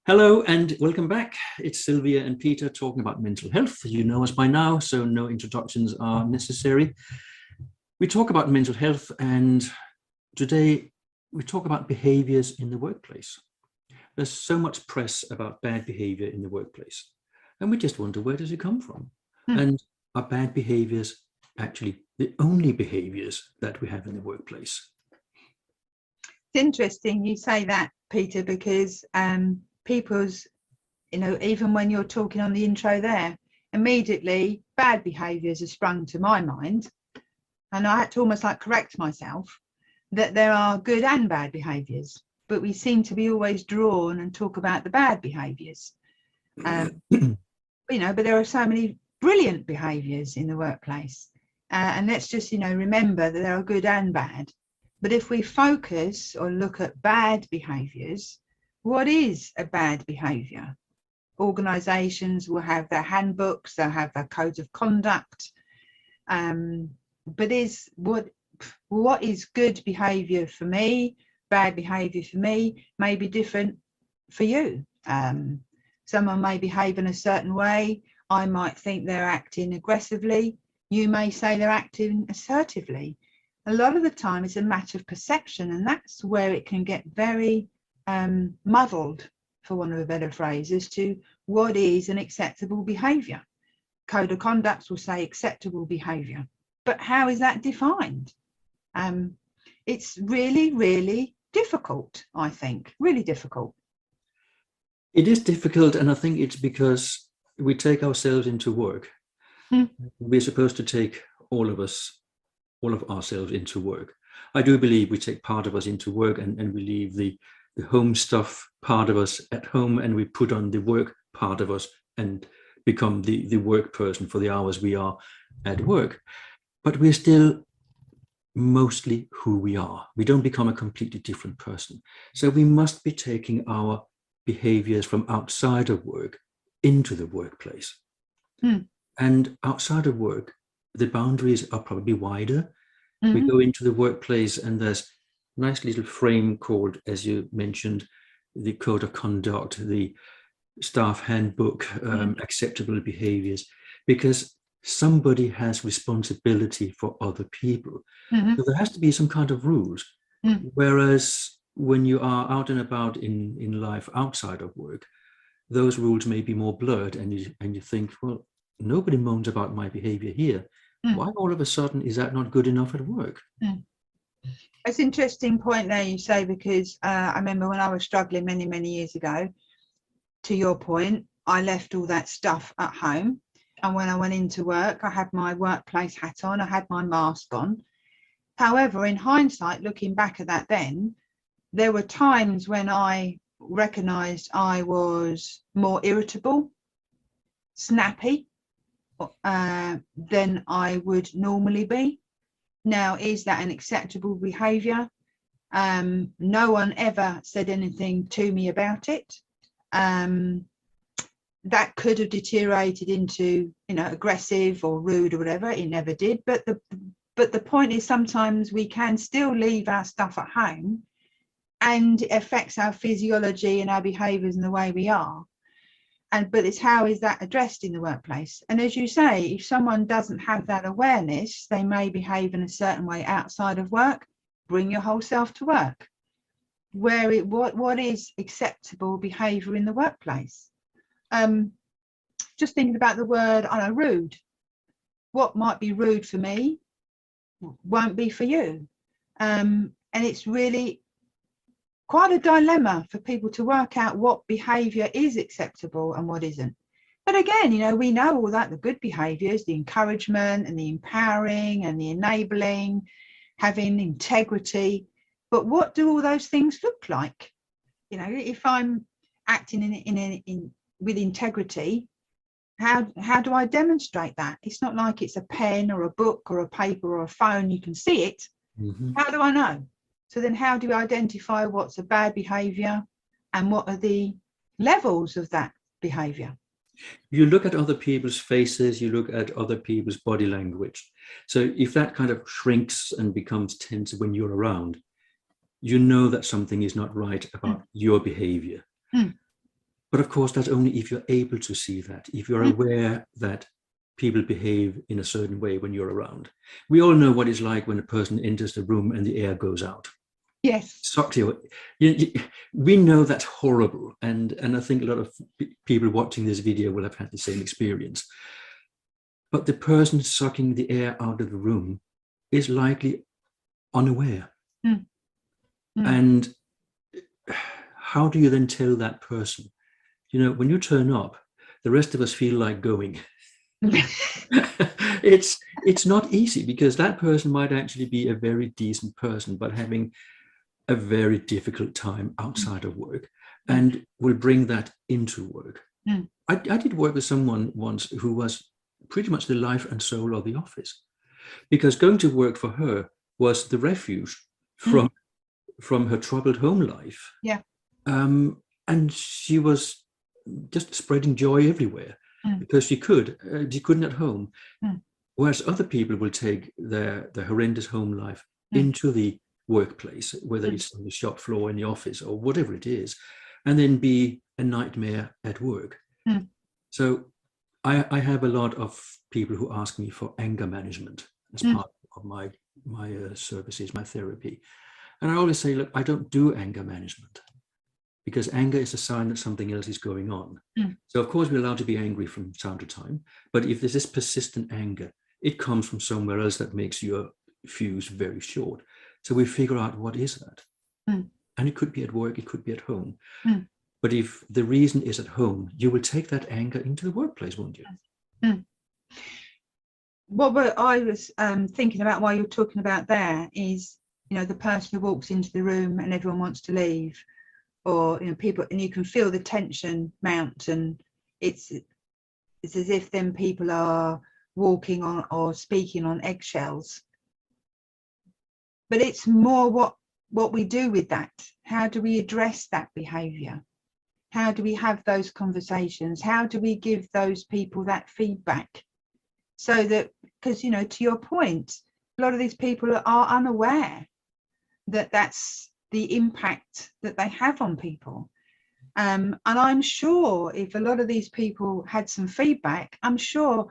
Hello and welcome back. It's Sylvia and Peter talking about mental health. You know us by now, so no introductions are necessary. We talk about mental health, and today we talk about behaviors in the workplace. There's so much press about bad behavior in the workplace, and we just wonder, where does it come from? And are bad behaviors actually the only behaviors that we have in the workplace? It's interesting you say that, Peter, because people's, even when you're talking on the intro there, immediately bad behaviours have sprung to my mind, and I had to almost like correct myself that there are good and bad behaviours, but we seem to be always drawn and talk about the bad behaviours. But there are so many brilliant behaviours in the workplace, and let's just remember that there are good and bad. But if we focus or look at bad behaviours, what is a bad behaviour? Organisations will have their handbooks, they'll have their codes of conduct. But what is good behaviour for me, bad behaviour for me, may be different for you. Someone may behave in a certain way. I might think they're acting aggressively. You may say they're acting assertively. A lot of the time it's a matter of perception, and that's where it can get very muddled, for want of a better phrase, as to what is an acceptable behaviour. Code of conduct will say acceptable behaviour, but how is that defined? It's really, really difficult, I think, really difficult. It is difficult, and I think it's because we take ourselves into work. We're supposed to take all of ourselves into work. I do believe we take part of us into work, and we leave the home stuff part of us at home, and we put on the work part of us and become the work person for the hours we are at work. But we're still mostly who we are. We don't become a completely different person. So we must be taking our behaviors from outside of work into the workplace. And outside of work, the boundaries are probably wider. We go into the workplace, and there's a nice little frame called, as you mentioned, the code of conduct, the staff handbook, acceptable behaviors, because somebody has responsibility for other people. So there has to be some kind of rules. Whereas when you are out and about in life outside of work, those rules may be more blurred, and you think, well, nobody moans about my behavior here. Why all of a sudden is that not good enough at work? It's an interesting point there you say, because I remember when I was struggling many, many years ago, to your point, I left all that stuff at home. And when I went into work, I had my workplace hat on, I had my mask on. However, in hindsight, looking back at that then, there were times when I recognised I was more irritable, snappy, than I would normally be. Now, is that an acceptable behaviour? No one ever said anything to me about it. That could have deteriorated into, aggressive or rude or whatever. It never did. But the point is, sometimes we can still leave our stuff at home, and it affects our physiology and our behaviours and the way we are. But it's how is that addressed in the workplace? And as you say, if someone doesn't have that awareness, they may behave in a certain way outside of work. Bring your whole self to work. What is acceptable behaviour in the workplace? Just thinking about the word, rude. What might be rude for me won't be for you. And it's really quite a dilemma for people to work out what behaviour is acceptable and what isn't. But again, we know all that, the good behaviours, the encouragement and the empowering and the enabling, having integrity. But what do all those things look like? If I'm acting with integrity, how do I demonstrate that? It's not like it's a pen or a book or a paper or a phone, you can see it. How do I know? So then how do you identify what's a bad behaviour and what are the levels of that behaviour? You look at other people's faces, you look at other people's body language. So if that kind of shrinks and becomes tense when you're around, you know that something is not right about your behavior. But of course, that's only if you're able to see that, if you're aware that people behave in a certain way when you're around. We all know what it's like when a person enters the room and the air goes out. Yes. We know that's horrible. And I think a lot of people watching this video will have had the same experience. But the person sucking the air out of the room is likely unaware. And how do you then tell that person? When you turn up, the rest of us feel like going. It's not easy, because that person might actually be a very decent person, but having a very difficult time outside of work, and will bring that into work. I did work with someone once who was pretty much the life and soul of the office, because going to work for her was the refuge from her troubled home life. And she was just spreading joy everywhere, because she couldn't at home. Whereas other people will take their horrendous home life into the workplace, whether it's on the shop floor, in the office, or whatever it is, and then be a nightmare at work. So I have a lot of people who ask me for anger management as part of my services, my therapy. And I always say, look, I don't do anger management, because anger is a sign that something else is going on. So of course we're allowed to be angry from time to time, but if there's this persistent anger, it comes from somewhere else that makes your fuse very short. So we figure out, what is that? And it could be at work, it could be at home. But if the reason is at home, you will take that anger into the workplace, won't you? What I was thinking about while you're talking about there is, the person who walks into the room and everyone wants to leave, or people, and you can feel the tension mount, and it's as if then people are walking on or speaking on eggshells. But it's more what we do with that. How do we address that behaviour? How do we have those conversations? How do we give those people that feedback? So that, because to your point, a lot of these people are unaware that that's the impact that they have on people. And I'm sure if a lot of these people had some feedback, I'm sure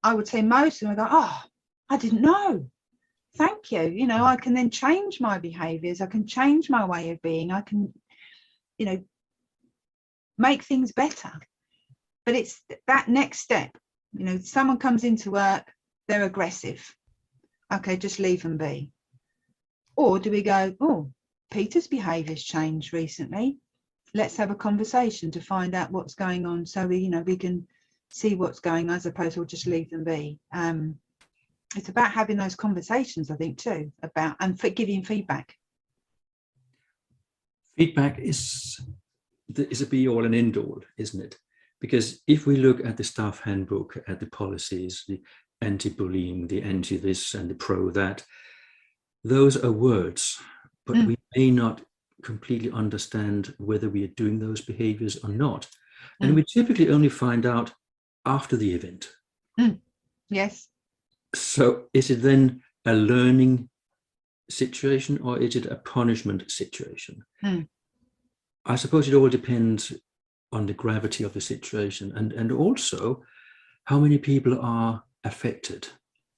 I would say most of them would go, oh, I didn't know. Thank you. I can then change my behaviours. I can change my way of being. I can, make things better. But it's that next step. Someone comes into work, they're aggressive. Okay, just leave them be. Or do we go, oh, Peter's behaviour's changed recently. Let's have a conversation to find out what's going on, so we can see what's going on, as opposed to just leave them be. It's about having those conversations, I think, too, about and for giving feedback. Feedback is a be all and end all, isn't it? Because if we look at the staff handbook, at the policies, the anti-bullying, the anti-this and the pro-that, those are words, but we may not completely understand whether we are doing those behaviors or not. And we typically only find out after the event. Yes. So is it then a learning situation, or is it a punishment situation? I suppose it all depends on the gravity of the situation, and also how many people are affected.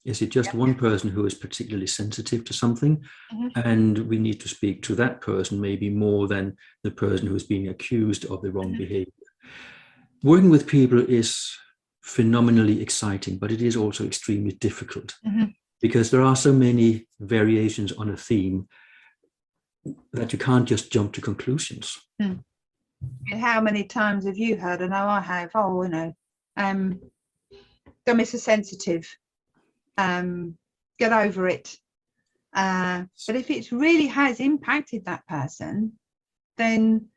Is it just one person who is particularly sensitive to something, and we need to speak to that person maybe more than the person who's being accused of the wrong behavior? Working with people is phenomenally exciting, but it is also extremely difficult, because there are so many variations on a theme that you can't just jump to conclusions. And how many times have you heard, I know I have, don't be so sensitive, get over it. But if it really has impacted that person, then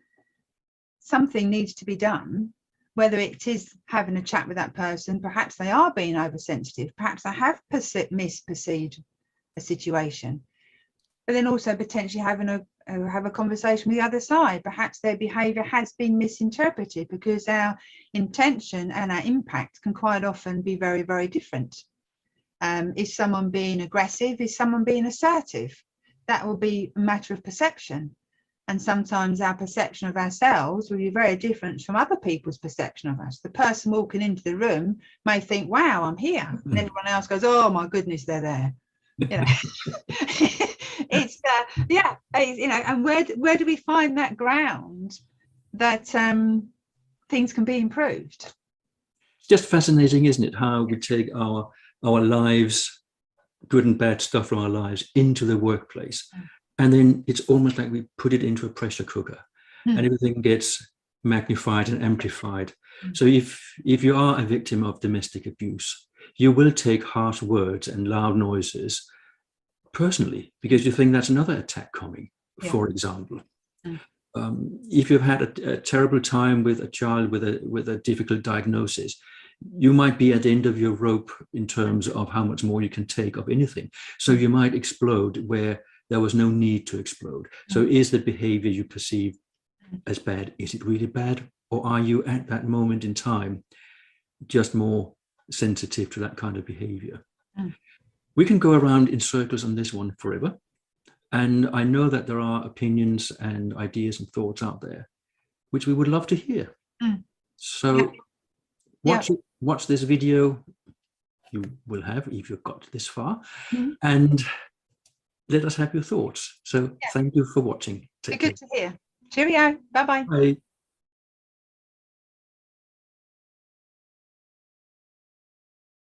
something needs to be done, whether it is having a chat with that person. Perhaps they are being oversensitive, perhaps they have misperceived a situation, but then also potentially have a conversation with the other side. Perhaps their behaviour has been misinterpreted, because our intention and our impact can quite often be very, very different. Is someone being aggressive? Is someone being assertive? That will be a matter of perception. And sometimes our perception of ourselves will be very different from other people's perception of us. The person walking into the room may think, wow, I'm here. And everyone else goes, oh my goodness, they're there. You know, it's you know, and where do we find that ground that things can be improved? It's just fascinating, isn't it, how we take our lives, good and bad stuff from our lives, into the workplace. And then it's almost like we put it into a pressure cooker and everything gets magnified and amplified. So if you are a victim of domestic abuse, you will take harsh words and loud noises personally, because you think that's another attack coming, for example. If you've had a terrible time with a child with a difficult diagnosis, you might be at the end of your rope in terms of how much more you can take of anything. So you might explode where there was no need to explode. So is the behavior you perceive as bad, is it really bad? Or are you at that moment in time just more sensitive to that kind of behavior? We can go around in circles on this one forever. And I know that there are opinions and ideas and thoughts out there, which we would love to hear. So watch this video. You will have, if you've got this far. And let us have your thoughts. So thank you for watching. Take care. Good to hear. Cheerio. Bye-bye. Bye.